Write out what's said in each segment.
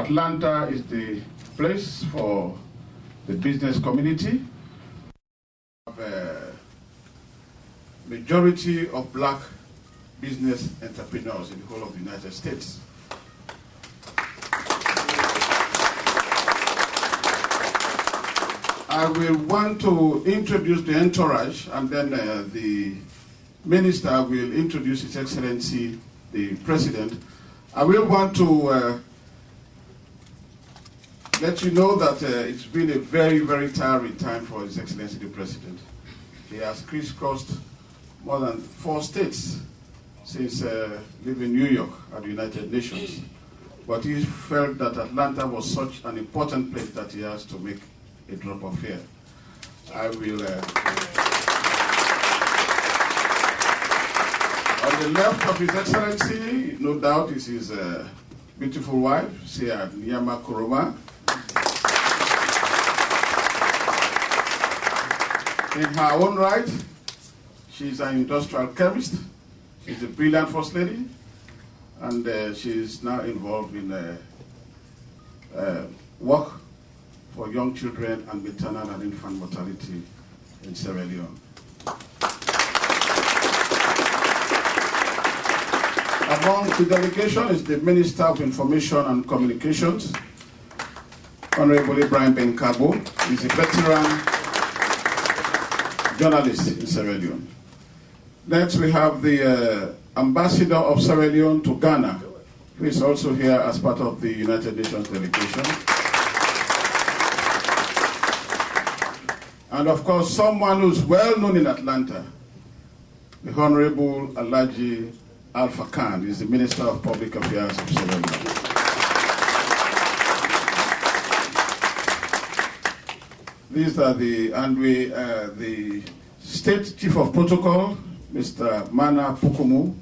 Atlanta is the place for the business community. We have a majority of black business entrepreneurs in the whole of the United States. I will want to introduce the entourage, and then the minister will introduce His Excellency, the President. I will want to let you know that it's been a very, very tiring time for His Excellency, the President. He has crisscrossed more than 4 states since leaving New York at the United Nations. But he felt that Atlanta was such an important place that he has to make a drop of here. I will, on the left of His Excellency, no doubt is his beautiful wife, Nyama Koroma. In her own right, she's an industrial chemist. She's a brilliant First Lady, and she is now involved in work for young children and maternal and infant mortality in Sierra Leone. Among the delegation is the Minister of Information and Communications, Honorable Ibrahim Ben Kabo. He's a veteran journalist in Sierra Leone. Next, we have the Ambassador of Sierra Leone to Ghana, who is also here as part of the United Nations delegation. And of course, someone who's well known in Atlanta, the Honorable Alhaji Alpha Khan, is the Minister of Public Affairs of Sierra Leone. These are the State Chief of Protocol, Mr. Mana Pukumu.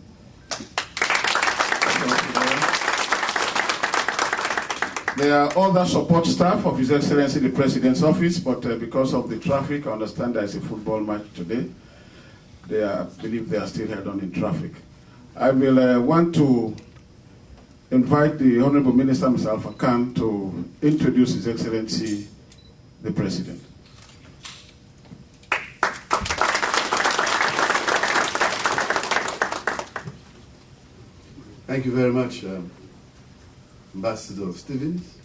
There are other support staff of His Excellency the President's office, but because of the traffic, I understand there is a football match today. I believe they are still held on in traffic. I will want to invite the Honorable Minister, Mr. Alpha Khan, to introduce His Excellency the President. Thank you very much, Ambassador Stevens.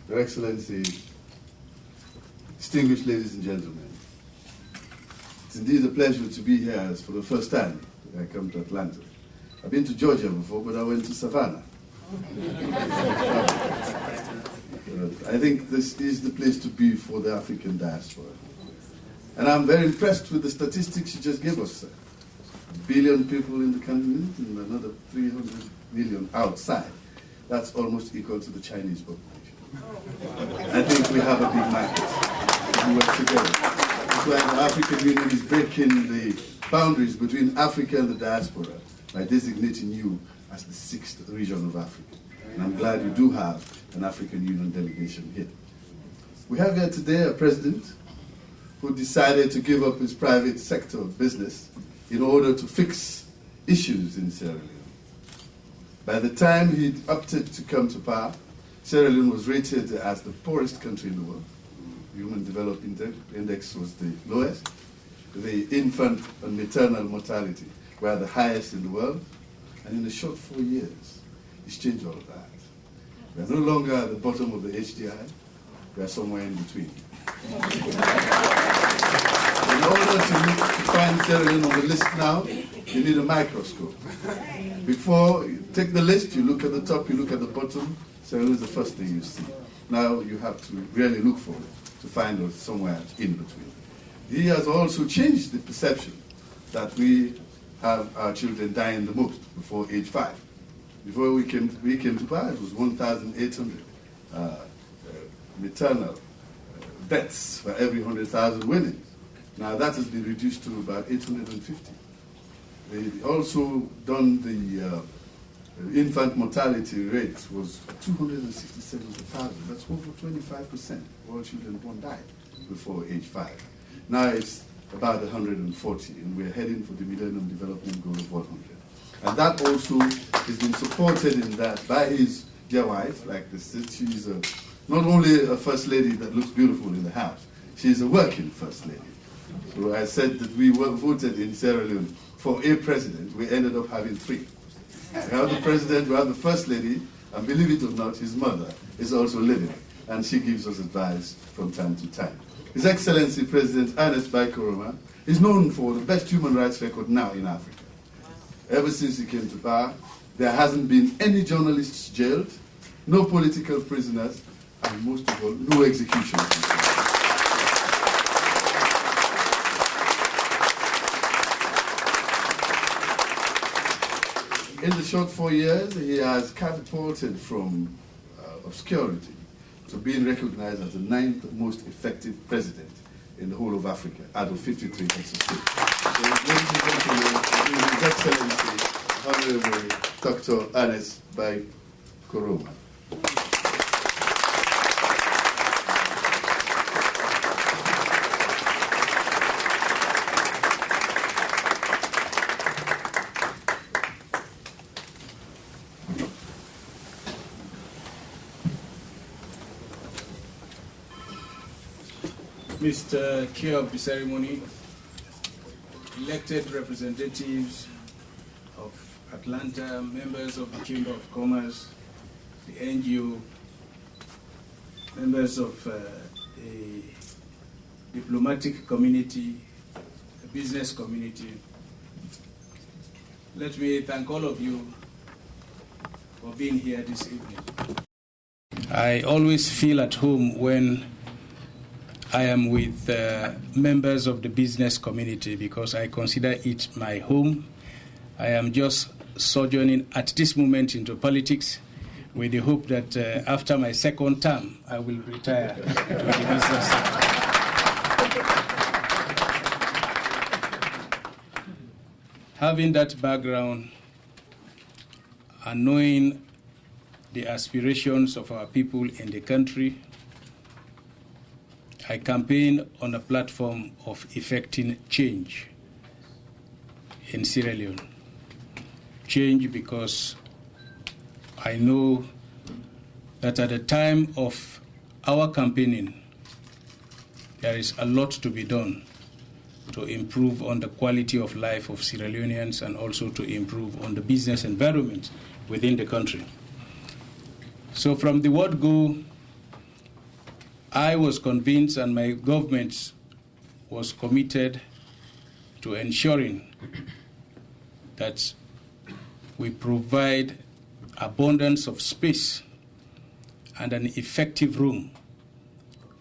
Your Excellency, distinguished ladies and gentlemen, it's indeed a pleasure to be here as for the first time I come to Atlanta. I've been to Georgia before, but I went to Savannah. I think this is the place to be for the African diaspora. And I'm very impressed with the statistics you just gave us, sir. 1 billion people in the continent and another 300 million outside. That's almost equal to the Chinese population. I think we have a big market. We work together. That's why the African Union is breaking the boundaries between Africa and the diaspora by designating you as the 6th region of Africa. And I'm glad you do have an African Union delegation here. We have here today a president who decided to give up his private sector business in order to fix issues in Sierra Leone. By the time he opted to come to power, Sierra Leone was rated as the poorest country in the world. Human Development Index was the lowest. The infant and maternal mortality were the highest in the world. And in a short 4 years, he's changed all of that. We are no longer at the bottom of the HDI. We are somewhere in between. In order to find Sierra Leone on the list now, you need a microscope. Before you take the list, you look at the top, you look at the bottom. Sierra Leone is the first thing you see. Now you have to really look for it to find it somewhere in between. He has also changed the perception that we have our children dying the most before age 5. Before we came to power, it was 1,800 maternal deaths for every 100,000 women. Now that has been reduced to about 850. They also done the infant mortality rate was 267,000. That's over 25% of all children born died before age 5. Now it's about 140, and we're heading for the Millennium Development Goal of 100. And that also has been supported in that by his dear wife, like this. She's not only a first lady that looks beautiful in the house, she's a working first lady. So I said that we voted in Sierra Leone for a president. We ended up having three. We have the president, we have the first lady, and believe it or not, his mother is also living, and she gives us advice from time to time. His Excellency President Ernest Bai Koroma is known for the best human rights record now in Africa. Ever since he came to power, there hasn't been any journalists jailed, no political prisoners, and most of all, no executions. In the short 4 years, he has catapulted from obscurity to being recognized as the 9th most effective president in the whole of Africa out of 53 countries. So, ladies and gentlemen, His Excellency, Honorable Dr. Ernest Bai Koroma. Mr. Chair of the ceremony, elected representatives of Atlanta, members of the Chamber of Commerce, the NGO, members of the diplomatic community, the business community, let me thank all of you for being here this evening. I always feel at home when I am with members of the business community because I consider it my home. I am just sojourning at this moment into politics with the hope that after my second term, I will retire to the business sector. Having that background and knowing the aspirations of our people in the country, I campaign on a platform of effecting change in Sierra Leone. Change because I know that at the time of our campaigning, there is a lot to be done to improve on the quality of life of Sierra Leoneans and also to improve on the business environment within the country. So from the word go, I was convinced and my government was committed to ensuring that we provide abundance of space and an effective room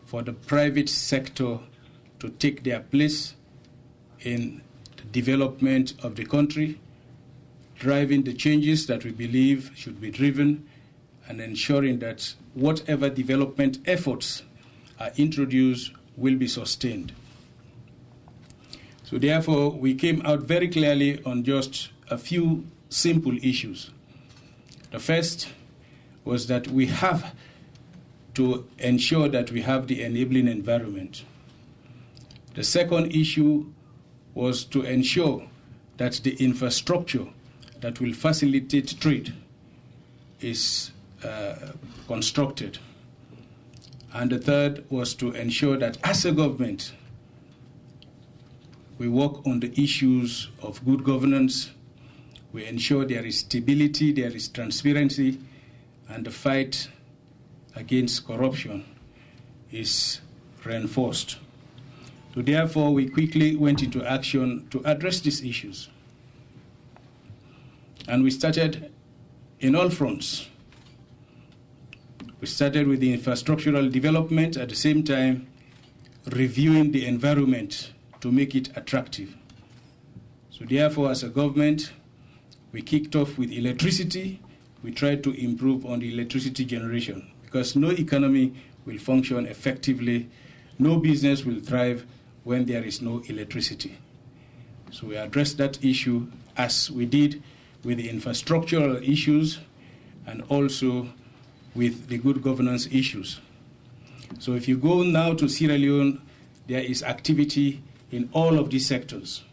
for the private sector to take their place in the development of the country, driving the changes that we believe should be driven, and ensuring that whatever development efforts are introduced will be sustained. So therefore, we came out very clearly on just a few simple issues. The first was that we have to ensure that we have the enabling environment. The second issue was to ensure that the infrastructure that will facilitate trade is constructed. And the third was to ensure that as a government, we work on the issues of good governance, we ensure there is stability, there is transparency, and the fight against corruption is reinforced. So therefore, we quickly went into action to address these issues. And we started in all fronts. We started with the infrastructural development, at the same time reviewing the environment to make it attractive. So therefore, as a government, we kicked off with electricity. We tried to improve on the electricity generation because no economy will function effectively, no business will thrive when there is no electricity. So we addressed that issue as we did with the infrastructural issues and also with the good governance issues. So if you go now to Sierra Leone, there is activity in all of these sectors.